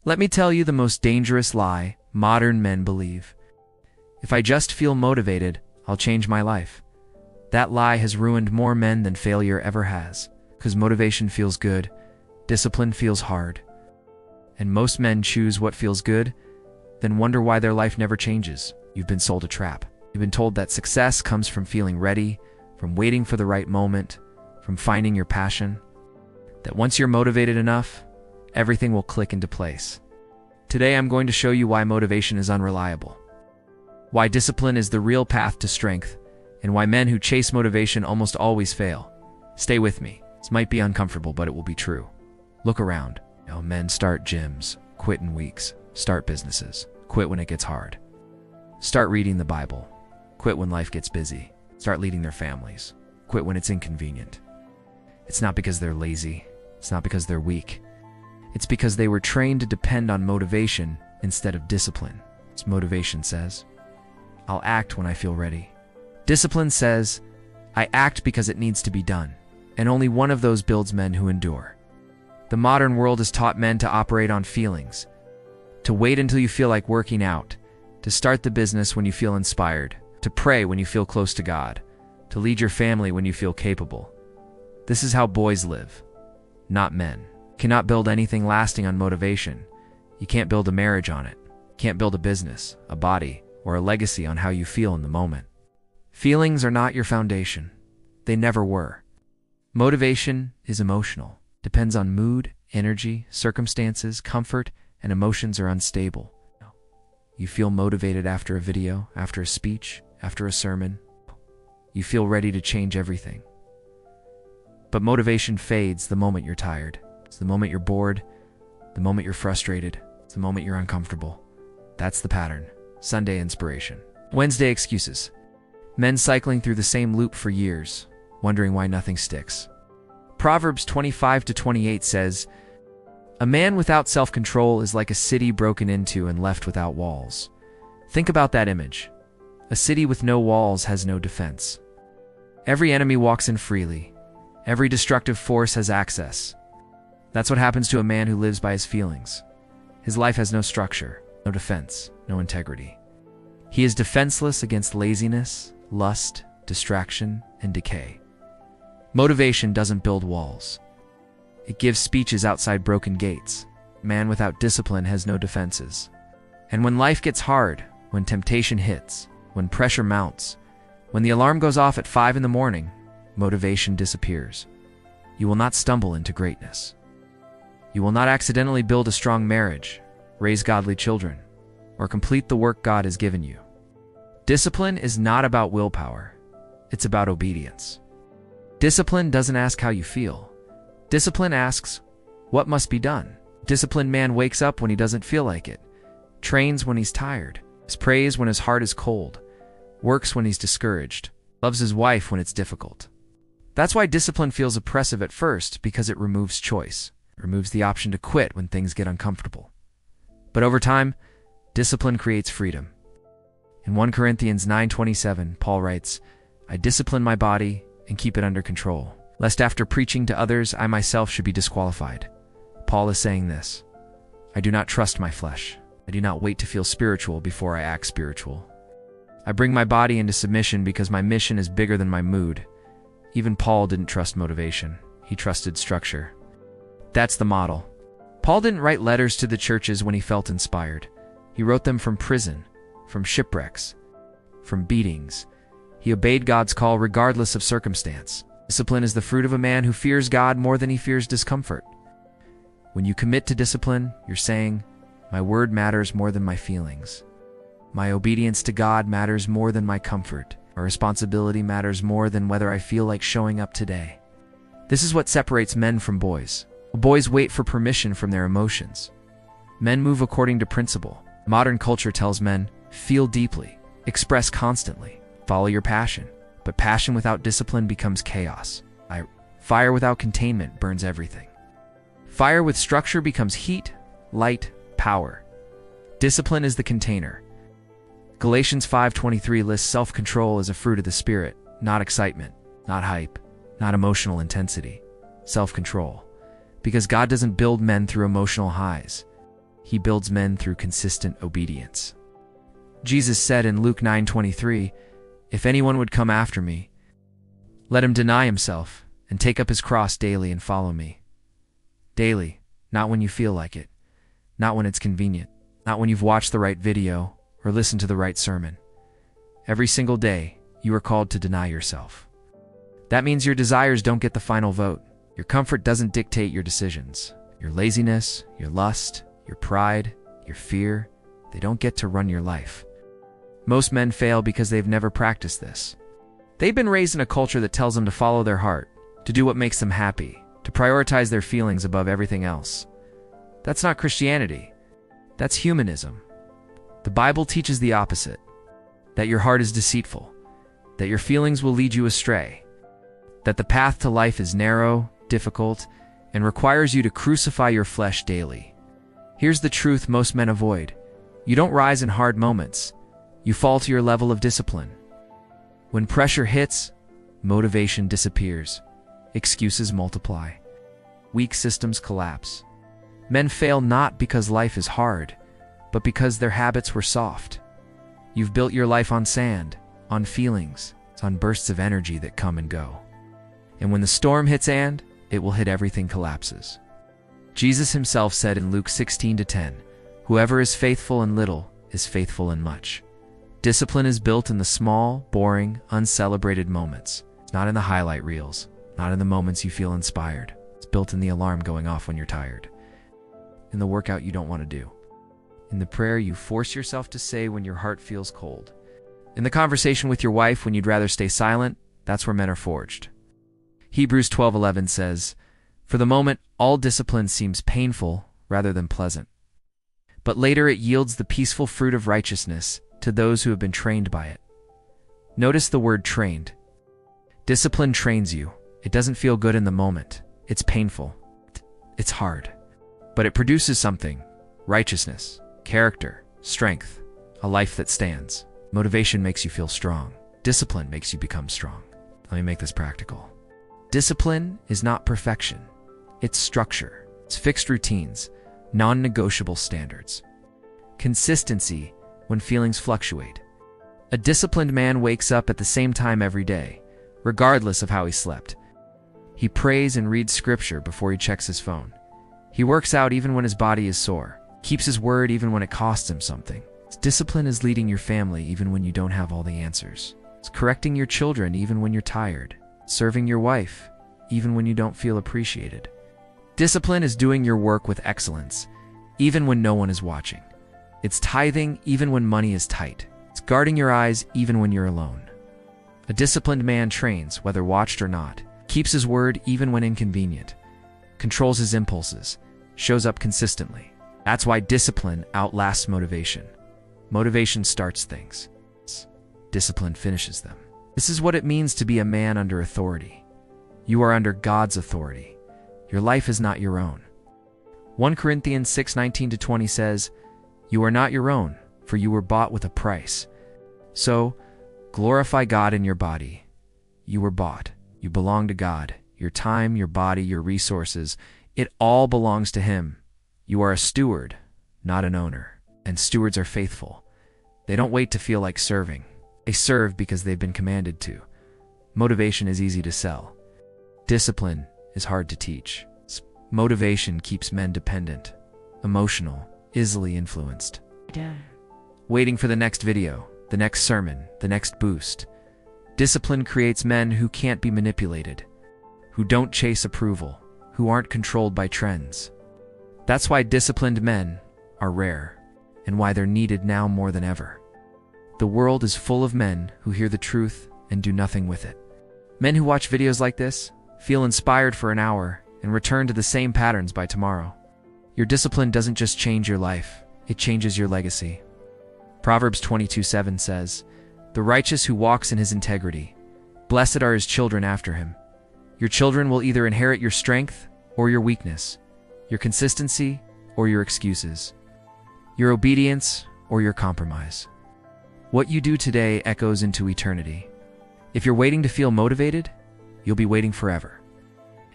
Let me tell you the most dangerous lie modern men believe. If I just feel motivated, I'll change my life. That lie has ruined more men than failure ever has, because motivation feels good, discipline feels hard. And most men choose what feels good, then wonder why their life never changes. You've been sold a trap. You've been told that success comes from feeling ready, from waiting for the right moment, from finding your passion. That once you're motivated enough, everything will click into place. Today I'm going to show you why motivation is unreliable, why discipline is the real path to strength, and why men who chase motivation almost always fail. Stay with me. This might be uncomfortable, but it will be true. Look around. Men start gyms, quit in weeks, start businesses, quit when it gets hard. Start reading the Bible, quit when life gets busy. Start leading their families, quit when it's inconvenient. It's not because they're lazy. It's not because they're weak. It's because they were trained to depend on motivation instead of discipline. As motivation says, I'll act when I feel ready. Discipline says, I act because it needs to be done. And only one of those builds men who endure. The modern world has taught men to operate on feelings, to wait until you feel like working out, to start the business when you feel inspired, to pray when you feel close to God, to lead your family when you feel capable. This is how boys live, not men. You cannot build anything lasting on motivation. You can't build a marriage on it. You can't build a business, a body, or a legacy on how you feel in the moment. Feelings are not your foundation. They never were. Motivation is emotional. Depends on mood, energy, circumstances, comfort, and emotions are unstable. You feel motivated after a video, after a speech, after a sermon. You feel ready to change everything. But motivation fades the moment you're tired. It's the moment you're bored, the moment you're frustrated, it's the moment you're uncomfortable. That's the pattern. Sunday inspiration. Wednesday excuses. Men cycling through the same loop for years, wondering why nothing sticks. Proverbs 25-28 says, a man without self-control is like a city broken into and left without walls. Think about that image. A city with no walls has no defense. Every enemy walks in freely. Every destructive force has access. That's what happens to a man who lives by his feelings. His life has no structure, no defense, no integrity. He is defenseless against laziness, lust, distraction, and decay. Motivation doesn't build walls. It gives speeches outside broken gates. A man without discipline has no defenses. And when life gets hard, when temptation hits, when pressure mounts, when the alarm goes off at 5 in the morning, motivation disappears. You will not stumble into greatness. You will not accidentally build a strong marriage, raise godly children, or complete the work God has given you. Discipline is not about willpower. It's about obedience. Discipline doesn't ask how you feel. Discipline asks, what must be done? Disciplined man wakes up when he doesn't feel like it, trains when he's tired, prays when his heart is cold, works when he's discouraged, loves his wife when it's difficult. That's why discipline feels oppressive at first, because it removes choice. It removes the option to quit when things get uncomfortable. But over time, discipline creates freedom. In 1 Corinthians 9:27, Paul writes, I discipline my body and keep it under control, lest after preaching to others I myself should be disqualified. Paul is saying this, I do not trust my flesh. I do not wait to feel spiritual before I act spiritual. I bring my body into submission because my mission is bigger than my mood. Even Paul didn't trust motivation. He trusted structure. That's the model. Paul didn't write letters to the churches when he felt inspired. He wrote them from prison, from shipwrecks, from beatings. He obeyed God's call regardless of circumstance. Discipline is the fruit of a man who fears God more than he fears discomfort. When you commit to discipline, you're saying, my word matters more than my feelings. My obedience to God matters more than my comfort. My responsibility matters more than whether I feel like showing up today. This is what separates men from boys. Boys wait for permission from their emotions. Men move according to principle. Modern culture tells men, feel deeply, express constantly, follow your passion. But passion without discipline becomes chaos. Fire without containment burns everything. Fire with structure becomes heat, light, power. Discipline is the container. Galatians 5:23 lists self-control as a fruit of the Spirit, not excitement, not hype, not emotional intensity. Self-control. Because God doesn't build men through emotional highs. He builds men through consistent obedience. Jesus said in Luke 9:23, "If anyone would come after me, let him deny himself and take up his cross daily and follow me." Daily, not when you feel like it, not when it's convenient, not when you've watched the right video or listened to the right sermon. Every single day, you are called to deny yourself. That means your desires don't get the final vote. Your comfort doesn't dictate your decisions. Your laziness, your lust, your pride, your fear, they don't get to run your life. Most men fail because they've never practiced this. They've been raised in a culture that tells them to follow their heart, to do what makes them happy, to prioritize their feelings above everything else. That's not Christianity. That's humanism. The Bible teaches the opposite, that your heart is deceitful, that your feelings will lead you astray, that the path to life is narrow, difficult, and requires you to crucify your flesh daily. Here's the truth most men avoid. You don't rise in hard moments. You fall to your level of discipline. When pressure hits, motivation disappears. Excuses multiply. Weak systems collapse. Men fail not because life is hard, but because their habits were soft. You've built your life on sand, on feelings, on bursts of energy that come and go. And when the storm hits it will hit everything collapses. Jesus himself said in Luke 16:10, "Whoever is faithful in little is faithful in much." Discipline is built in the small, boring, uncelebrated moments. It's not in the highlight reels, not in the moments you feel inspired. It's built in the alarm going off when you're tired, in the workout you don't want to do, in the prayer you force yourself to say when your heart feels cold, in the conversation with your wife when you'd rather stay silent. That's where men are forged. Hebrews 12:11 says, "For the moment, all discipline seems painful rather than pleasant. But later it yields the peaceful fruit of righteousness to those who have been trained by it." Notice the word trained. Discipline trains you. It doesn't feel good in the moment. It's painful. It's hard. But it produces something: righteousness, character, strength, a life that stands. Motivation makes you feel strong. Discipline makes you become strong. Let me make this practical. Discipline is not perfection. It's structure. It's fixed routines, non-negotiable standards. Consistency when feelings fluctuate. A disciplined man wakes up at the same time every day, regardless of how he slept. He prays and reads scripture before he checks his phone. He works out even when his body is sore, keeps his word even when it costs him something. Discipline is leading your family even when you don't have all the answers. It's correcting your children even when you're tired, serving your wife even when you don't feel appreciated. Discipline is doing your work with excellence, even when no one is watching. It's tithing even when money is tight. It's guarding your eyes even when you're alone. A disciplined man trains, whether watched or not, keeps his word even when inconvenient, controls his impulses, shows up consistently. That's why discipline outlasts motivation. Motivation starts things. Discipline finishes them. This is what it means to be a man under authority. You are under God's authority. Your life is not your own. 1 Corinthians 6:19-20 says, "You are not your own, for you were bought with a price. So, glorify God in your body." You were bought. You belong to God. Your time, your body, your resources, it all belongs to Him. You are a steward, not an owner. And stewards are faithful. They don't wait to feel like serving. They serve because they've been commanded to. Motivation is easy to sell. Discipline is hard to teach. Motivation keeps men dependent, emotional, easily influenced. Waiting for the next video, the next sermon, the next boost. Discipline creates men who can't be manipulated, who don't chase approval, who aren't controlled by trends. That's why disciplined men are rare, and why they're needed now more than ever. The world is full of men who hear the truth and do nothing with it. Men who watch videos like this, feel inspired for an hour, and return to the same patterns by tomorrow. Your discipline doesn't just change your life, it changes your legacy. Proverbs 22:7 says, "The righteous who walks in his integrity, blessed are his children after him." Your children will either inherit your strength or your weakness, your consistency or your excuses, your obedience or your compromise. What you do today echoes into eternity. If you're waiting to feel motivated, you'll be waiting forever.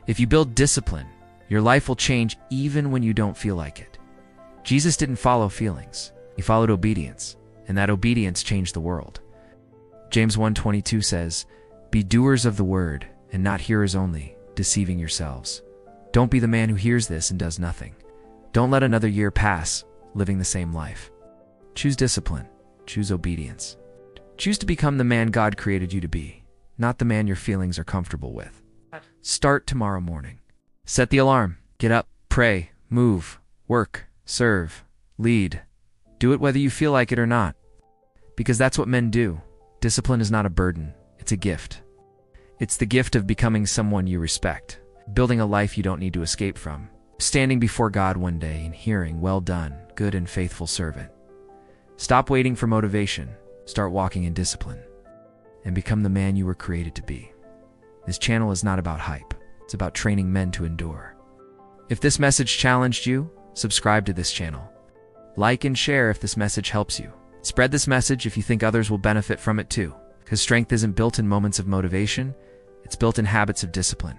If you build discipline, your life will change even when you don't feel like it. Jesus didn't follow feelings. He followed obedience, and that obedience changed the world. James 1:22 says, "Be doers of the word, and not hearers only, deceiving yourselves." Don't be the man who hears this and does nothing. Don't let another year pass living the same life. Choose discipline. Choose obedience. Choose to become the man God created you to be, not the man your feelings are comfortable with. Start tomorrow morning. Set the alarm. Get up, pray, move, work, serve, lead. Do it whether you feel like it or not. Because that's what men do. Discipline is not a burden, it's a gift. It's the gift of becoming someone you respect, building a life you don't need to escape from, standing before God one day and hearing, "Well done, good and faithful servant." Stop waiting for motivation, start walking in discipline, and become the man you were created to be. This channel is not about hype, it's about training men to endure. If this message challenged you, subscribe to this channel. Like and share if this message helps you. Spread this message if you think others will benefit from it too, because strength isn't built in moments of motivation, it's built in habits of discipline.